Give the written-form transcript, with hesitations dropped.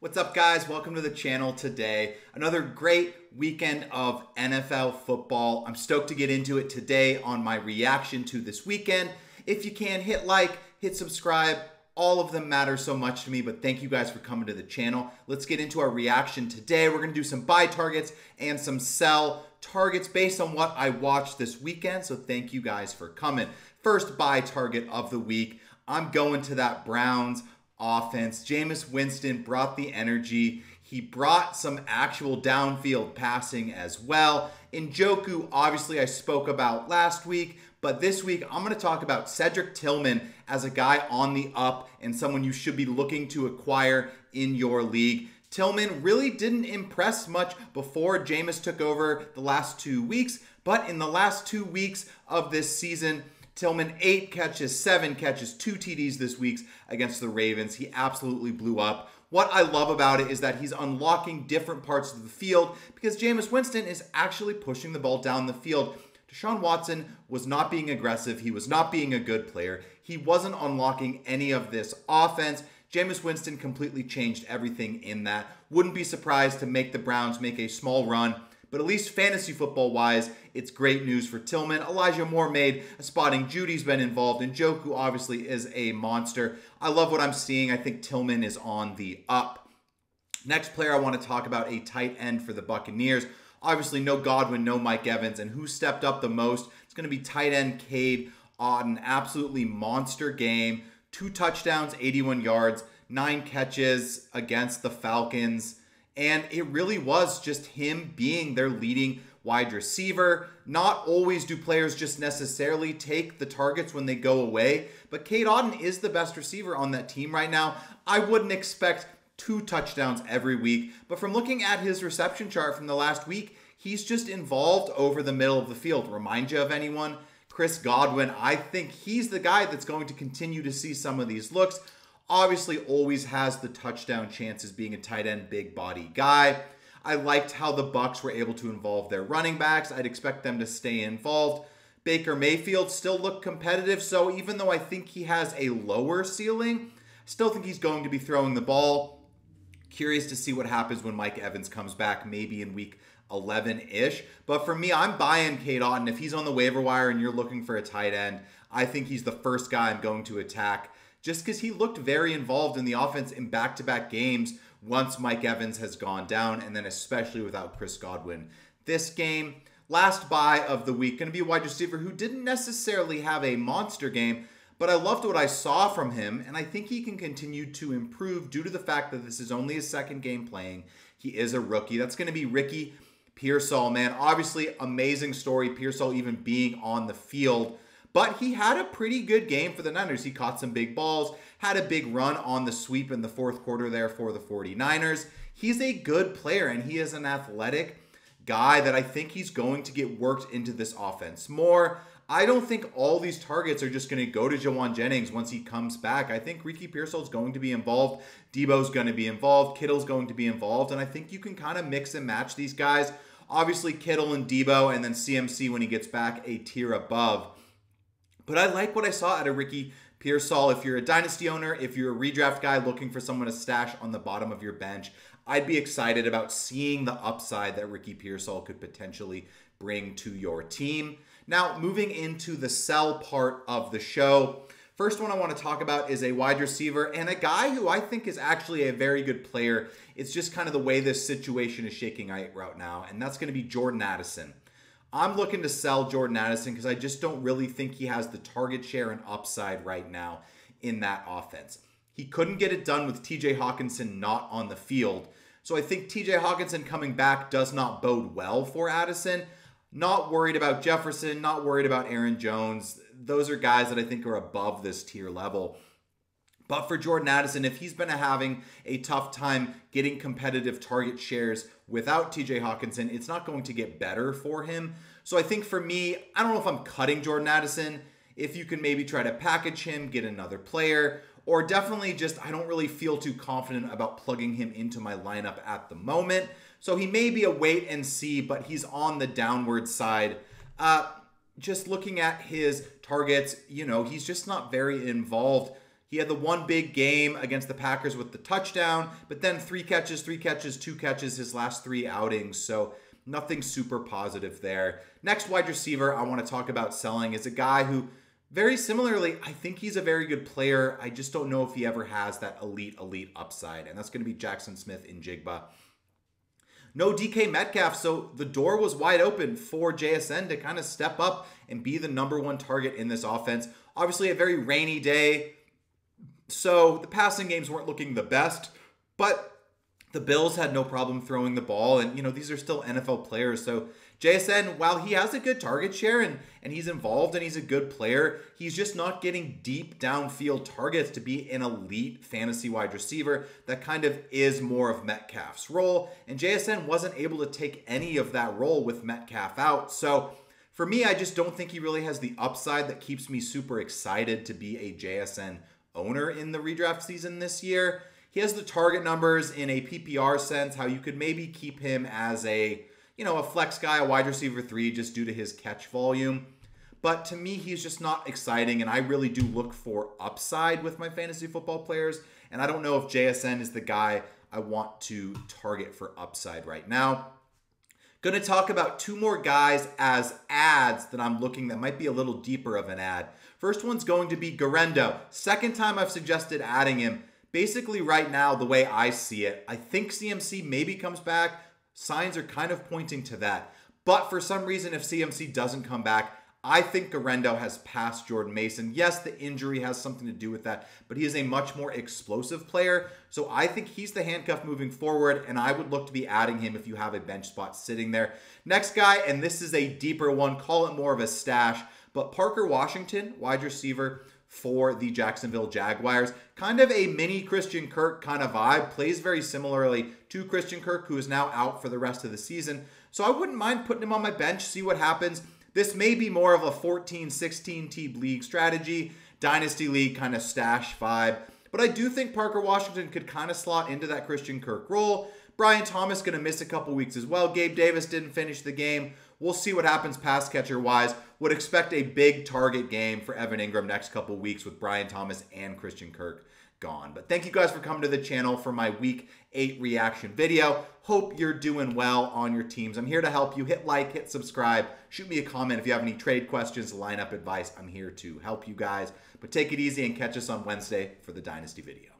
What's up, guys? Welcome to the channel today. Another great weekend of NFL football. I'm stoked to get into it today on my reaction to this weekend. If you can, hit like, hit subscribe. All of them matter so much to me, but thank you guys for coming to the channel. Let's get into our reaction today. We're going to do some buy targets and some sell targets based on what I watched this weekend, so thank you guys for coming. First buy target of the week, I'm going to that Browns offense. Jameis Winston brought the energy. He brought some actual downfield passing as well. Njoku, obviously, I spoke about last week, but this week I'm going to talk about Cedric Tillman as a guy on the up and someone you should be looking to acquire in your league. Tillman really didn't impress much before Jameis took over the last 2 weeks, but in the last 2 weeks of this season, Tillman 8 catches, 7 catches, 2 TDs this week against the Ravens. He absolutely blew up. What I love about it is that he's unlocking different parts of the field because Jameis Winston is actually pushing the ball down the field. Deshaun Watson was not being aggressive. He was not being a good player. He wasn't unlocking any of this offense. Jameis Winston completely changed everything in that. Wouldn't be surprised to make the Browns make a small run, but at least fantasy football-wise, it's great news for Tillman. Elijah Moore made a spotting. Judy's been involved, and Njoku obviously is a monster. I love what I'm seeing. I think Tillman is on the up. Next player I want to talk about, a tight end for the Buccaneers. Obviously, no Godwin, no Mike Evans, and who stepped up the most? It's going to be tight end Cade Otton. Absolutely monster game. 2 touchdowns, 81 yards, 9 catches against the Falcons. And it really was just him being their leading wide receiver. Not always do players just necessarily take the targets when they go away, but Cade Otton is the best receiver on that team right now. I wouldn't expect 2 touchdowns every week, but from looking at his reception chart from the last week, he's just involved over the middle of the field. Remind you of anyone? Chris Godwin. I think he's the guy that's going to continue to see some of these looks. Obviously always has the touchdown chances being a tight end, big body guy. I liked how the Bucs were able to involve their running backs. I'd expect them to stay involved. Baker Mayfield still looked competitive, so even though I think he has a lower ceiling, still think he's going to be throwing the ball. Curious to see what happens when Mike Evans comes back, maybe in week 11-ish. But for me, I'm buying Cade Otton. If he's on the waiver wire and you're looking for a tight end, I think he's the first guy I'm going to attack, just because he looked very involved in the offense in back-to-back games once Mike Evans has gone down, and then especially without Chris Godwin. This game, last buy of the week, going to be a wide receiver who didn't necessarily have a monster game, but I loved what I saw from him, and I think he can continue to improve due to the fact that this is only his second game playing. He is a rookie. That's going to be Ricky Pearsall, man. Obviously, amazing story, Pearsall even being on the field. But he had a pretty good game for the Niners. He caught some big balls, had a big run on the sweep in the fourth quarter there for the 49ers. He's a good player, and he is an athletic guy that I think he's going to get worked into this offense more. I don't think all these targets are just going to go to Jawan Jennings once he comes back. I think Ricky Pearsall is going to be involved. Debo's going to be involved. Kittle's going to be involved, and I think you can kind of mix and match these guys. Obviously, Kittle and Debo, and then CMC when he gets back a tier above. But I like what I saw out of Ricky Pearsall. If you're a dynasty owner, if you're a redraft guy looking for someone to stash on the bottom of your bench, I'd be excited about seeing the upside that Ricky Pearsall could potentially bring to your team. Now, moving into the sell part of the show. First one I want to talk about is a wide receiver and a guy who I think is actually a very good player. It's just kind of the way this situation is shaking out right now, and that's going to be Jordan Addison. I'm looking to sell Jordan Addison because I just don't really think he has the target share and upside right now in that offense. He couldn't get it done with TJ Hawkinson not on the field. So I think TJ Hawkinson coming back does not bode well for Addison. Not worried about Jefferson, not worried about Aaron Jones. Those are guys that I think are above this tier level. But for Jordan Addison, if he's been having a tough time getting competitive target shares without TJ Hawkinson, it's not going to get better for him. So I think for me, I don't know if I'm cutting Jordan Addison. If you can maybe try to package him, get another player, or definitely just I don't really feel too confident about plugging him into my lineup at the moment. So he may be a wait and see, but he's on the downward side. Just looking at his targets, you know, he's just not very involved. He had the one big game against the Packers with the touchdown, but then 3 catches, 2 catches his last 3 outings. So nothing super positive there. Next wide receiver I want to talk about selling is a guy who, very similarly, I think he's a very good player. I just don't know if he ever has that elite upside, and that's going to be Jackson Smith-Njigba. No DK Metcalf, so the door was wide open for JSN to kind of step up and be the #1 target in this offense. Obviously, a very rainy day, so the passing games weren't looking the best, but the Bills had no problem throwing the ball, and these are still NFL players. So JSN, while he has a good target share and he's involved and he's a good player, he's just not getting deep downfield targets to be an elite fantasy wide receiver. That kind of is more of Metcalf's role, and JSN wasn't able to take any of that role with Metcalf out. So for me, I just don't think he really has the upside that keeps me super excited to be a JSN owner in the redraft season this year. He has the target numbers in a PPR sense, how you could maybe keep him as a flex guy, a wide receiver 3, just due to his catch volume. But to me, he's just not exciting, and I really do look for upside with my fantasy football players, and I don't know if JSN is the guy I want to target for upside right now. Going to talk about 2 more guys as ads that I'm looking that might be a little deeper of an ad. First one's going to be Garendo. Second time I've suggested adding him. Basically right now, the way I see it, I think CMC maybe comes back. Signs are kind of pointing to that. But for some reason, if CMC doesn't come back, I think Garendo has passed Jordan Mason. Yes, the injury has something to do with that, but he is a much more explosive player. So I think he's the handcuff moving forward, and I would look to be adding him if you have a bench spot sitting there. Next guy, and this is a deeper one, call it more of a stash, but Parker Washington, wide receiver for the Jacksonville Jaguars. Kind of a mini Christian Kirk kind of vibe. Plays very similarly to Christian Kirk, who is now out for the rest of the season. So I wouldn't mind putting him on my bench, see what happens. This may be more of a 14, 16 team league strategy, dynasty league kind of stash vibe. But I do think Parker Washington could kind of slot into that Christian Kirk role. Brian Thomas going to miss a couple weeks as well. Gabe Davis didn't finish the game. We'll see what happens pass catcher wise. Would expect a big target game for Evan Ingram next couple weeks with Brian Thomas and Christian Kirk gone. But thank you guys for coming to the channel for my week 8 reaction video. Hope you're doing well on your teams. I'm here to help you. Hit like, hit subscribe, shoot me a comment if you have any trade questions, lineup advice. I'm here to help you guys. But take it easy and catch us on Wednesday for the Dynasty video.